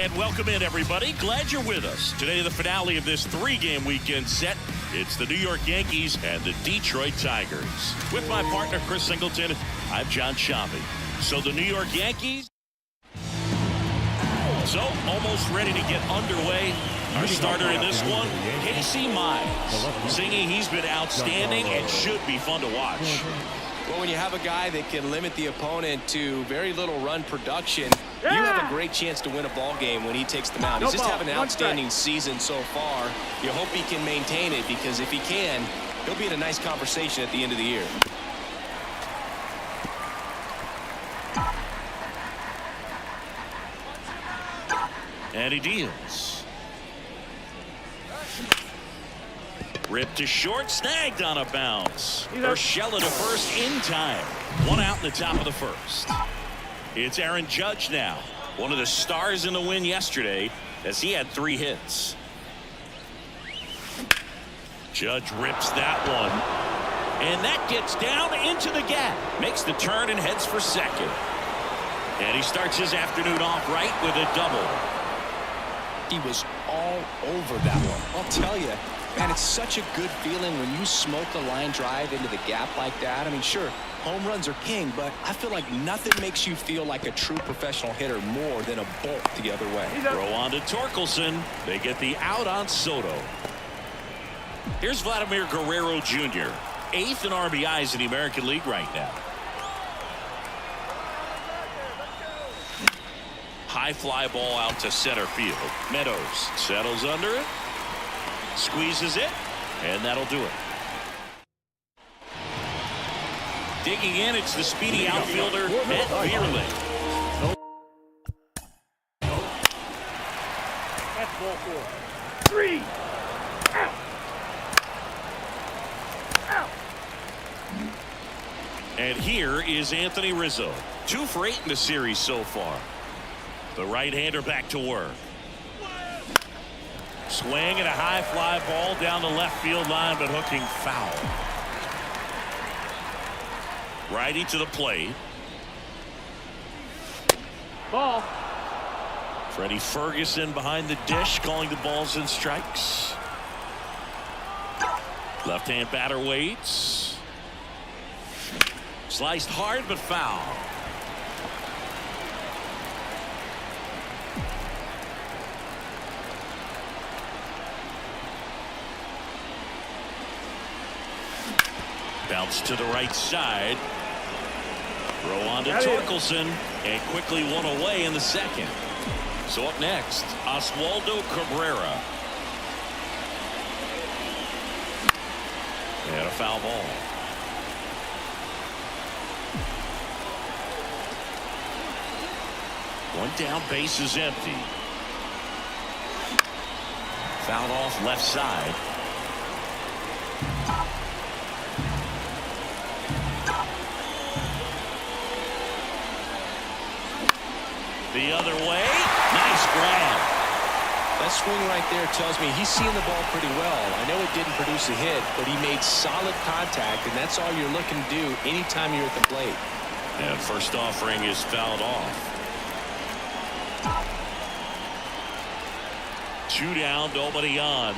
And welcome in, everybody. Glad you're with us. Today, the finale of this three-game weekend set. It's the New York Yankees and the Detroit Tigers. With my partner, Chris Singleton, I'm John Shambi. So the New York Yankees, almost ready to get underway. Our starter in this one, Casey Mize. Singing, he's been outstanding and should be fun to watch. Well, when you have a guy that can limit the opponent to very little run production, you have a great chance to win a ball game when he takes the mound. He's just having an outstanding season so far. You hope he can maintain it, because if he can, he'll be in a nice conversation at the end of the year. And he deals. Ripped to short, snagged on a bounce. Urshela to first in time. One out in the top of the first. It's Aaron Judge now, one of the stars in the win yesterday, as he had 3 hits. Judge rips that one, and that gets down into the gap. Makes the turn and heads for second. And he starts his afternoon off right with a double. He was all over that one. I'll tell you, man, it's such a good feeling when you smoke a line drive into the gap like that. I mean, sure, home runs are king, but I feel like nothing makes you feel like a true professional hitter more than a bolt the other way. Throw on to Torkelson. They get the out on Soto. Here's Vladimir Guerrero Jr., 8th in RBIs in the American League right now. High fly ball out to center field. Meadows settles under it, squeezes it, and that'll do it. Digging in, it's the speedy outfielder, Matt Beerling. That's ball 4. 3. Out. Out. And here is Anthony Rizzo. 2 for 8 in the series so far. The right-hander back to work. Swing and a high fly ball down the left field line, but hooking foul. Righty to the plate. Ball. Freddie Ferguson behind the dish, calling the balls and strikes. Left-hand batter waits. Sliced hard, but foul. Bounce to the right side. Throw on to Torkelson, and quickly one away in the second. So up next, Oswaldo Cabrera. And a foul ball. One down, base is empty. Fouled off left side. The other way. Nice grab. That swing right there tells me he's seeing the ball pretty well. I know it didn't produce a hit, but he made solid contact, and that's all you're looking to do anytime you're at the plate. And first offering is fouled off. 2 down, nobody on.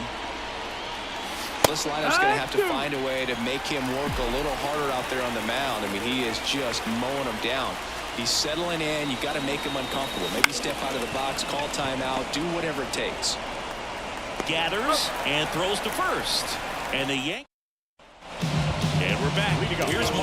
This lineup's going to have to find a way to make him work a little harder out there on the mound. I mean, he is just mowing them down. He's settling in. You got to make him uncomfortable. Maybe step out of the box, call timeout, do whatever it takes. Gathers and throws to first. And the Yankees. And we're back. Here's Mark.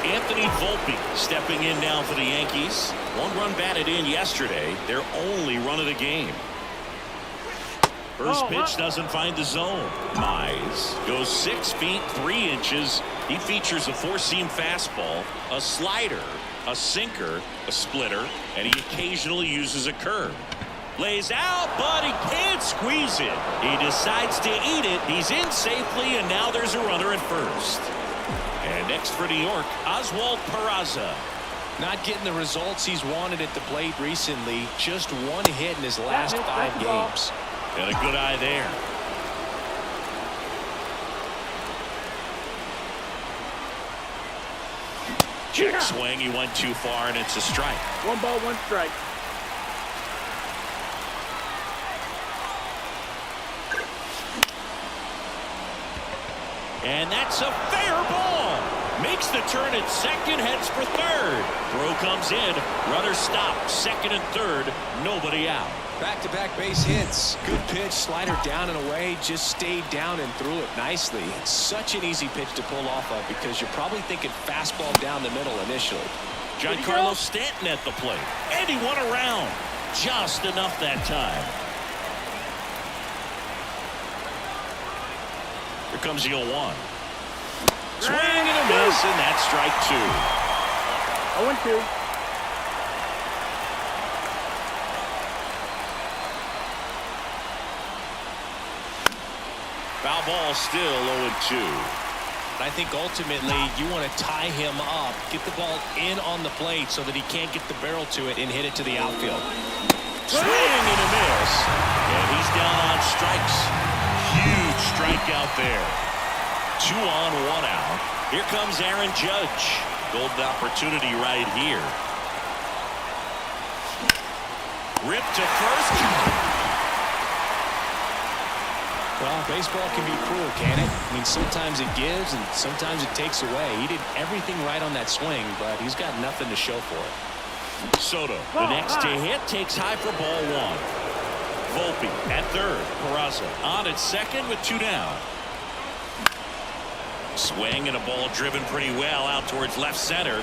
Anthony Volpe stepping in now for the Yankees. 1 run batted in yesterday. Their only run of the game. First pitch doesn't find the zone. Mize goes 6 feet 3 inches. He features a 4-seam fastball, a slider, a sinker, a splitter, and he occasionally uses a curve. Lays out, but he can't squeeze it. He decides to eat it. He's in safely, and now there's a runner at first. And next for New York, Oswald Peraza. Not getting the results he's wanted at the plate recently. Just 1 hit in his last 5 games. Got a good eye there. Check swing. He went too far, and it's a strike. 1 ball, 1 strike. And that's a fair ball. Makes the turn at second, heads for third. Throw comes in. Runner stopped. Second and third. Nobody out. Back-to-back base hits. Good pitch, slider down and away. Just stayed down and threw it nicely. It's such an easy pitch to pull off of because you're probably thinking fastball down the middle initially. Giancarlo Stanton at the plate. And he won around. Just enough that time. Here comes the 0-1. Swing and a miss, and that's strike 2. 0-2. Foul ball, still 0-2. I think ultimately you want to tie him up, get the ball in on the plate so that he can't get the barrel to it and hit it to the outfield. Swing and a miss. And he's down on strikes. Huge strikeout there. 2 on, 1 out. Here comes Aaron Judge. Golden opportunity right here. Rip to first. Well, baseball can be cruel, can it? I mean, sometimes it gives and sometimes it takes away. He did everything right on that swing, but he's got nothing to show for it. Soto, the next to hit, takes high for ball 1. Volpe at third. Peraza on at second with 2 down. Swing and a ball driven pretty well out towards left center.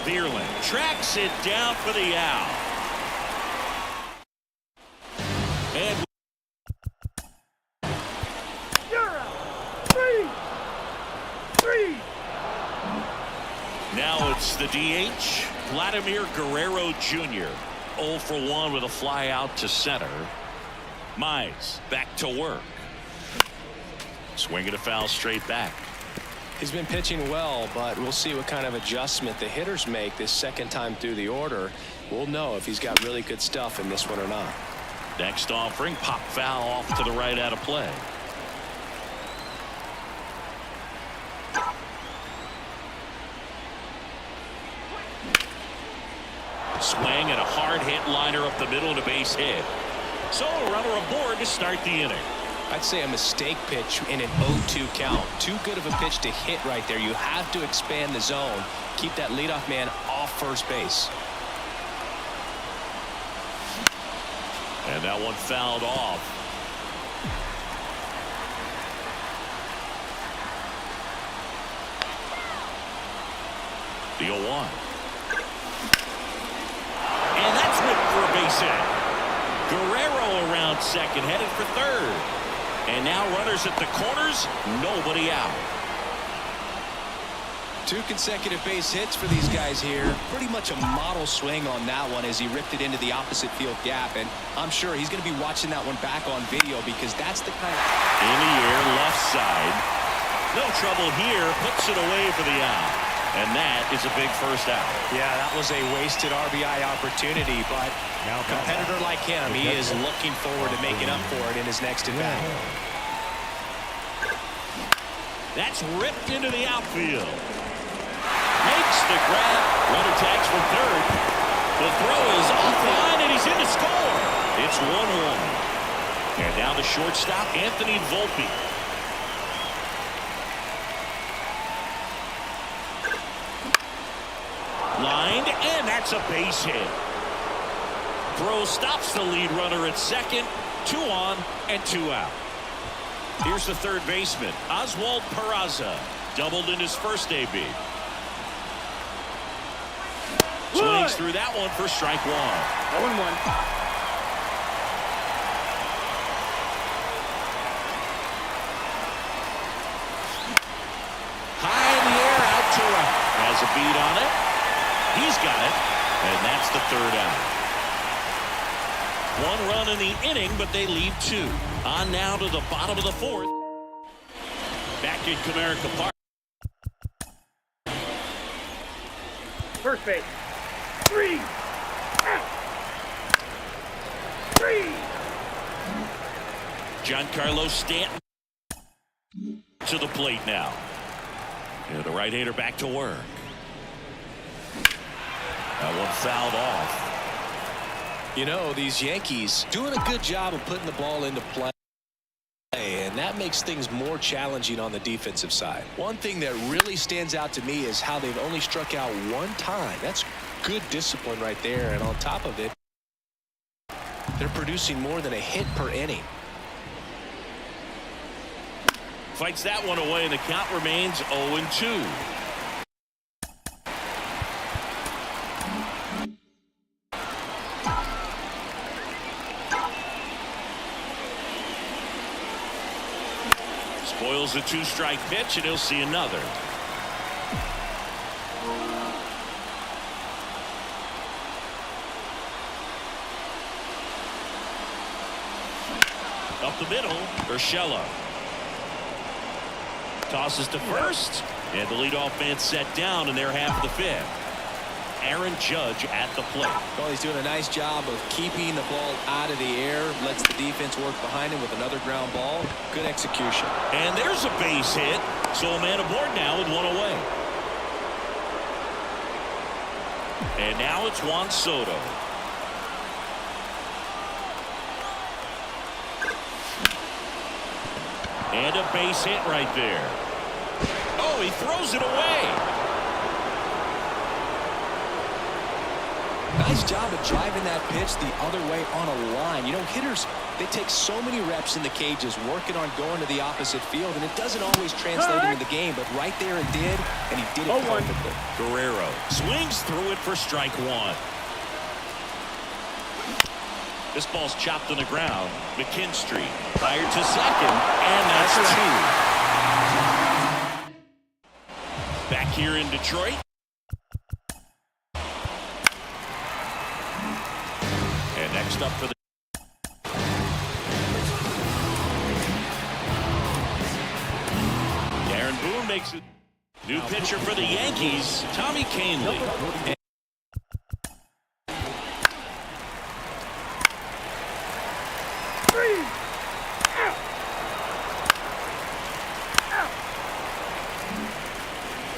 Thierlin tracks it down for the out. And You're out. 3. now it's the DH, Vladimir Guerrero Jr. 0 for 1 with a fly out to center. Mize back to work. Swing and a foul straight back. He's been pitching well, but we'll see what kind of adjustment the hitters make this second time through the order. We'll know if he's got really good stuff in this one or not. Next offering, pop foul off to the right out of play. Swing and a hard hit liner up the middle and a base hit. So a runner aboard to start the inning. I'd say a mistake pitch in an 0-2 count. Too good of a pitch to hit right there. You have to expand the zone. Keep that leadoff man off first base. And that one fouled off. The 0-1. And that's whipped for a base hit. Guerrero around second, headed for third. And now runners at the corners, nobody out. 2 consecutive base hits for these guys here. Pretty much a model swing on that one as he ripped it into the opposite field gap. And I'm sure he's going to be watching that one back on video because that's the kind of... In the air, left side. No trouble here, puts it away for the out. And that is a big first out. Yeah, that was a wasted RBI opportunity, but a competitor like him, he is looking forward to making up for it in his next at-bat. That's ripped into the outfield. Makes the grab. Runner tags for third. The throw is offline, and he's in to score. It's 1-1. And now the shortstop, Anthony Volpe. Lined, and that's a base hit. Throw stops the lead runner at second. 2 on and 2 out. Here's the third baseman, Oswald Peraza. Doubled in his first AB. Swings through that one for strike 1. 0-1. High in the air, out to right. Has a beat on it. He's got it, and that's the third out. 1 run in the inning, but they leave 2. On now to the bottom of the 4th. Back in Comerica Park. First base. 3. Out. 3. Giancarlo Stanton to the plate now. And the right-hander back to work. That one fouled off. You know, these Yankees doing a good job of putting the ball into play, and that makes things more challenging on the defensive side. One thing that really stands out to me is how they've only struck out one time. That's good discipline right there, and on top of it, they're producing more than a hit per inning. Fights that one away, and the count remains 0-2. Spoils a two-strike pitch, and he'll see another. Up the middle, Urshela. Tosses to first, and the leadoff man set down in their half of the fifth. Aaron Judge at the plate. Well, he's doing a nice job of keeping the ball out of the air, lets the defense work behind him with another ground ball. Good execution. And there's a base hit, so a man aboard now with one away. And now it's Juan Soto. And a base hit right there. Oh, he throws it away. Nice job of driving that pitch the other way on a line. You know, hitters, they take so many reps in the cages working on going to the opposite field, and it doesn't always translate into the game, but right there it did, and he did it perfectly. Guerrero swings through it for strike one. This ball's chopped on the ground. McKinstry fired to second, and that's two. Back here in Detroit. And next up for the Darren Boone makes it. New pitcher for the Yankees, Tommy Kahnle.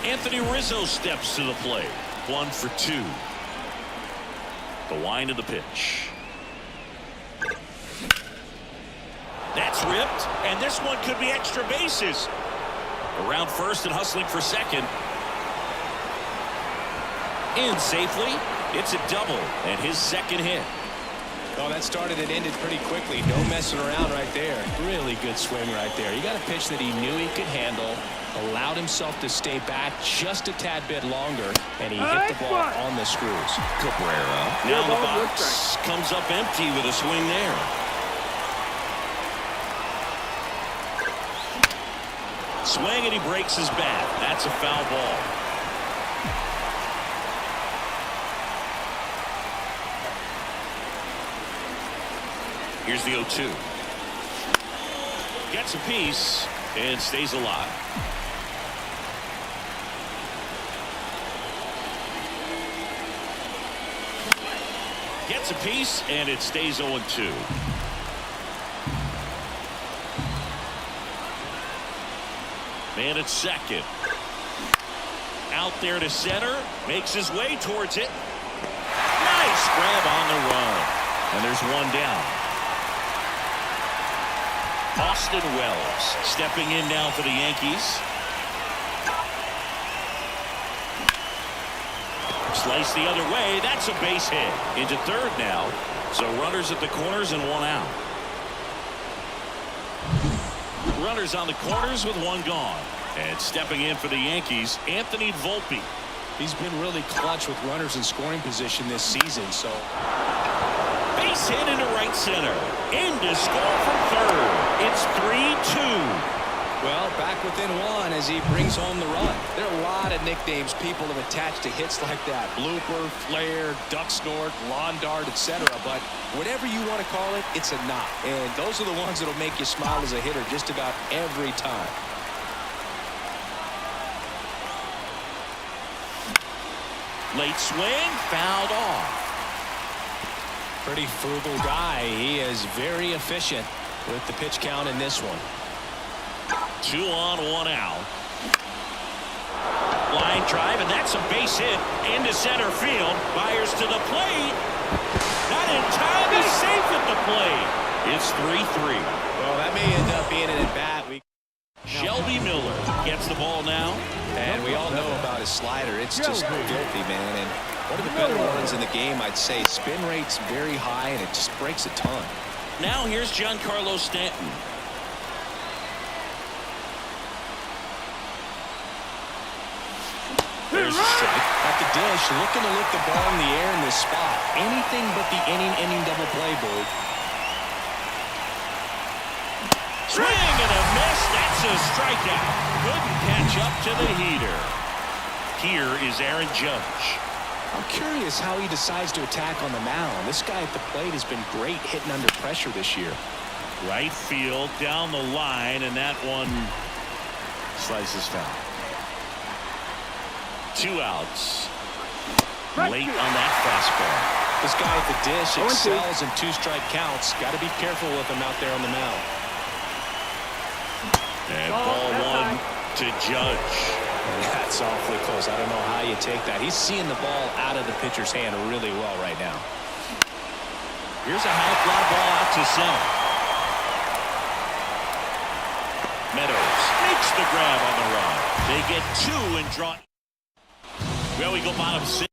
Anthony Rizzo steps to the plate. 1 for 2. The wind of the pitch. That's ripped, and this one could be extra bases. Around first and hustling for second. In safely. It's a double, and his second hit. Oh, that started and ended pretty quickly. No messing around right there. Really good swing right there. He got a pitch that he knew he could handle, allowed himself to stay back just a tad bit longer, and he hit the ball on the screws. Cabrera now in the box. Comes up empty with a swing there. Swing, and he breaks his bat. That's a foul ball. Here's the 0-2. Gets a piece and stays alive. Gets a piece and it stays 0-2. Man at second. Out there to center. Makes his way towards it. Nice grab on the run. And there's one down. Austin Wells stepping in now for the Yankees. Slice the other way. That's a base hit. Into third now. So runners at the corners and one out. Runners on the corners with one gone. And stepping in for the Yankees, Anthony Volpe. He's been really clutch with runners in scoring position this season. So base hit into right center. In to score from third. It's 3-2. Well, back within one as he brings home the run. There are a lot of nicknames people have attached to hits like that. Blooper, flare, duck snort, lawn dart, etc. But whatever you want to call it, it's a knock. And those are the ones that'll make you smile as a hitter just about every time. Late swing, fouled off. Pretty frugal guy. He is very efficient with the pitch count in this one. 2 on, 1 out. Line drive, and that's a base hit into center field. Myers to the plate. Not in time. He's safe at the plate. It's 3-3. Well, that may end up being an at-bat. Shelby Miller gets the ball now. And we all know about his slider. It's just filthy, man. And one of the better ones in the game, I'd say. Spin rate's very high, and it just breaks a ton. Now here's Giancarlo Stanton. There's a strike. At the dish, looking to lift the ball in the air in this spot. Anything but the inning double play, Bird. Swing and a miss. That's a strikeout. Couldn't catch up to the heater. Here is Aaron Judge. I'm curious how he decides to attack on the mound. This guy at the plate has been great hitting under pressure this year. Right field, down the line, and that one slices foul. 2 outs. Late on that fastball. This guy at the dish excels in 2-strike counts. Got to be careful with him out there on the mound. And ball 1 to Judge. That's awfully close. I don't know how you take that. He's seeing the ball out of the pitcher's hand really well right now. Here's a high fly ball out to center. Meadows makes the grab on the run. They get 2 and draw. Well, we go bottom 6.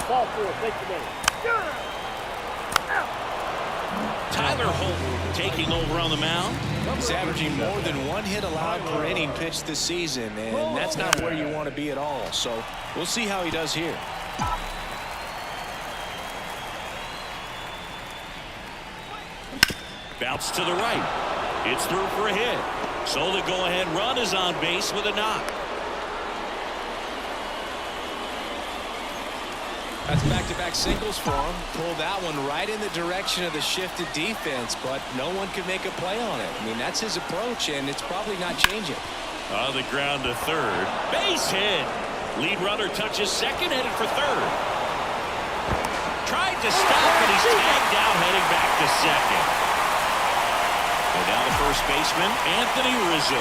Ball 4, take the base. Tyler Holt taking over on the mound. He's averaging more than 1 hit allowed per inning pitched this season, and that's not where you want to be at all. So we'll see how he does here. Bounce to the right. It's through for a hit. So the go-ahead run is on base with a knock. That's back-to-back singles for him. Pulled that one right in the direction of the shifted defense, but no one could make a play on it. I mean, that's his approach, and it's probably not changing. On the ground to third. Base hit. Lead runner touches second, headed for third. Tried to stop, but he's tagged down, heading back to second. And now the first baseman, Anthony Rizzo.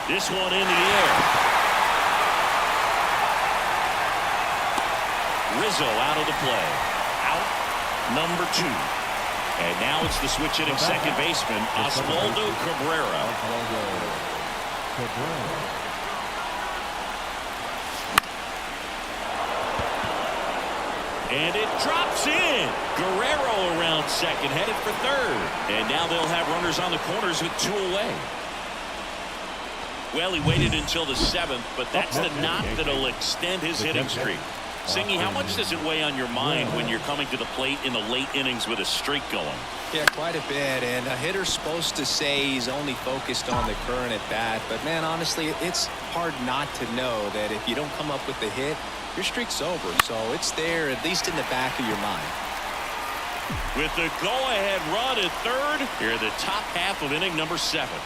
This one in the air. Rizzo out of the play. Out number 2. And now it's the switch hitting second baseman, Oswaldo Cabrera. And it drops in. Guerrero around second, headed for third. And now they'll have runners on the corners with 2 away. Well, he waited until the 7th, but that's the knock that'll extend his hitting streak. Singy, how much does it weigh on your mind when you're coming to the plate in the late innings with a streak going? Yeah, quite a bit, and a hitter's supposed to say he's only focused on the current at bat, but man, honestly, it's hard not to know that if you don't come up with the hit, your streak's over, so it's there at least in the back of your mind. With the go-ahead run at third, here are the top half of inning number 7.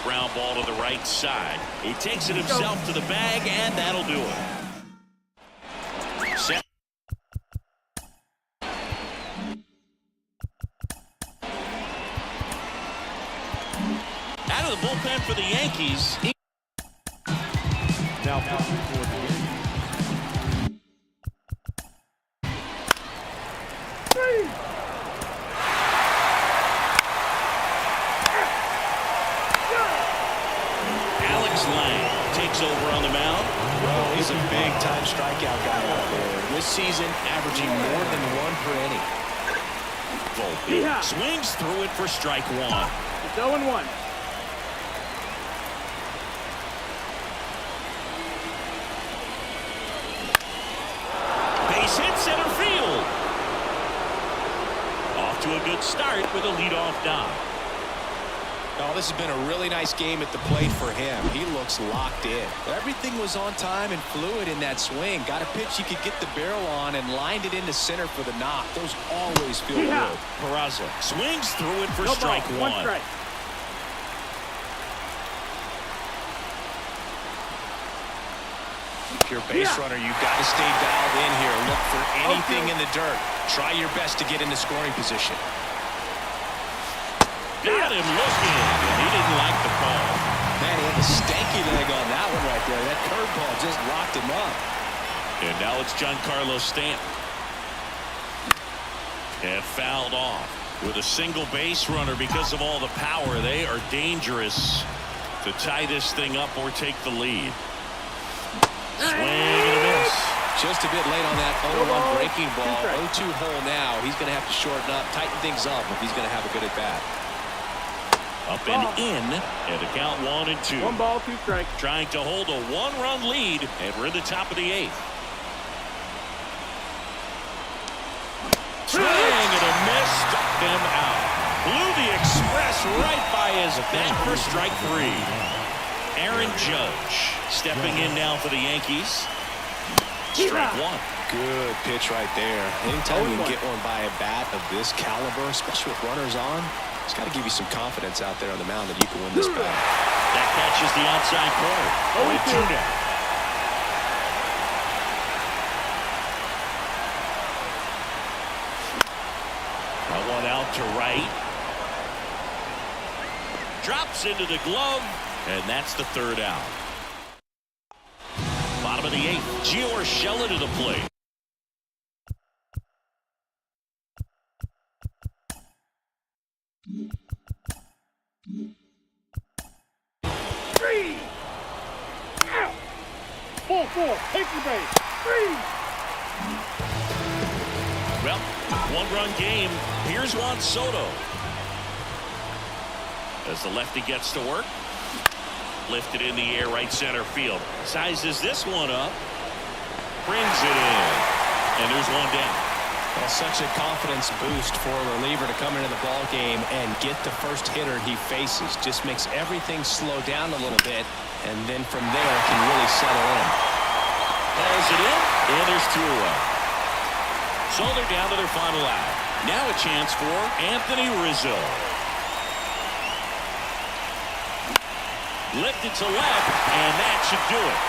Ground ball to the right side. He takes it himself to the bag, and that'll do it. Set. Out of the bullpen for the Yankees. Now pitching for the Yankees. 3. Takes over on the mound. Well, he's a big-time strikeout guy out there. This season, averaging more than 1 per inning. Volpe swings through it for strike 1. It's 0-1. Base hit center field. Off to a good start with a leadoff dive. Oh, this has been a really nice game at the plate for him. He looks locked in. Everything was on time and fluid in that swing. Got a pitch he could get the barrel on and lined it into center for the knock. Those always feel good. Peraza swings through it for strike 1. 1 strike. If you're a base runner, you've got to stay dialed in here. Look for anything in the dirt. Try your best to get into scoring position. Got him looking, and he didn't like the call. Man, he had a stanky leg on that one right there. That curveball just locked him up. And now it's Giancarlo Stanton. And fouled off with a single base runner because of all the power. They are dangerous to tie this thing up or take the lead. Swing and a miss. Just a bit late on that 0-1 breaking ball. 0-2 hole now. He's going to have to shorten up, tighten things up if he's going to have a good at-bat. Up and in, and the count 1-2. 1 ball, 2 strikes. Trying to hold a 1-run lead, and we're in the top of the 8th. Swing and a miss, struck him out. Blew the express right by his bat for strike 3. Aaron Judge stepping in now for the Yankees. Strike 1. Good pitch right there. Anytime you can get one by a bat of this caliber, especially with runners on, it's got to give you some confidence out there on the mound that you can win this bat. That catches the outside corner. 0-2 now. One out to right. Drops into the glove, and that's the 3rd out. Bottom of the 8th. Gio Urshela to the plate. Full, take the base. 3. Well, 1-run game. Here's Juan Soto. As the lefty gets to work. Lifted in the air, right center field. Sizes this one up. Brings it in. And there's one down. Well, such a confidence boost for a reliever to come into the ball game and get the first hitter he faces. Just makes everything slow down a little bit, and then from there can really settle in. Calls it in, and there's 2 away. So they're down to their final out. Now a chance for Anthony Rizzo. Lifted to left, and that should do it.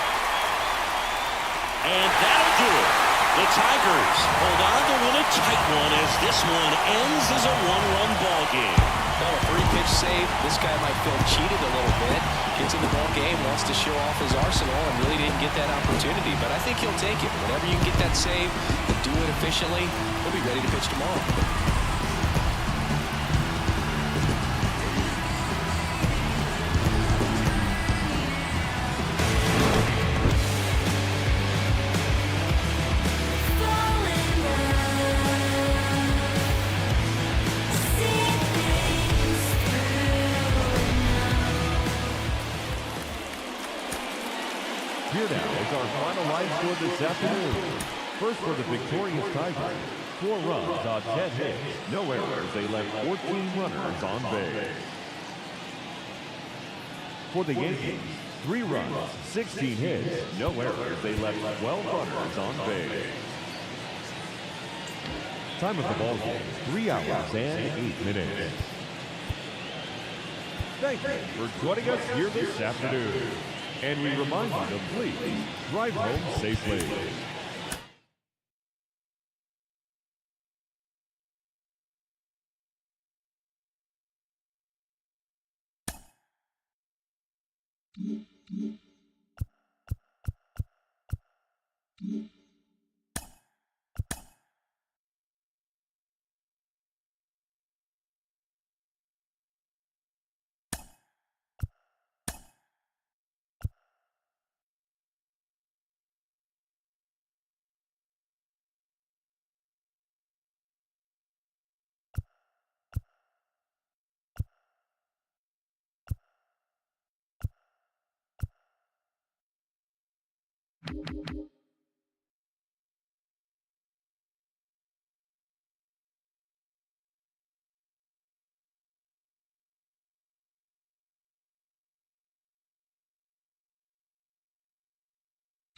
And that'll do it. The Tigers hold on to win a tight one as this one ends as a 1-run ball game. Well, a 3-pitch save. This guy might feel cheated a little bit. Gets in the ball game, wants to show off his arsenal, and really didn't get that opportunity. But I think he'll take it. Whenever you can get that save and do it efficiently, he'll be ready to pitch tomorrow. Here now is our final line score this afternoon. First for the victorious Tigers, 4 runs on 10 hits, no errors. They left 14 runners on base. For the Yankees, 3 runs, 16 hits, no errors. They left 12 runners on base. Time of the ball game, 3 hours and 8 minutes. Thank you for joining us here this afternoon. And we remind you to please drive home safely.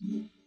Mm-hmm.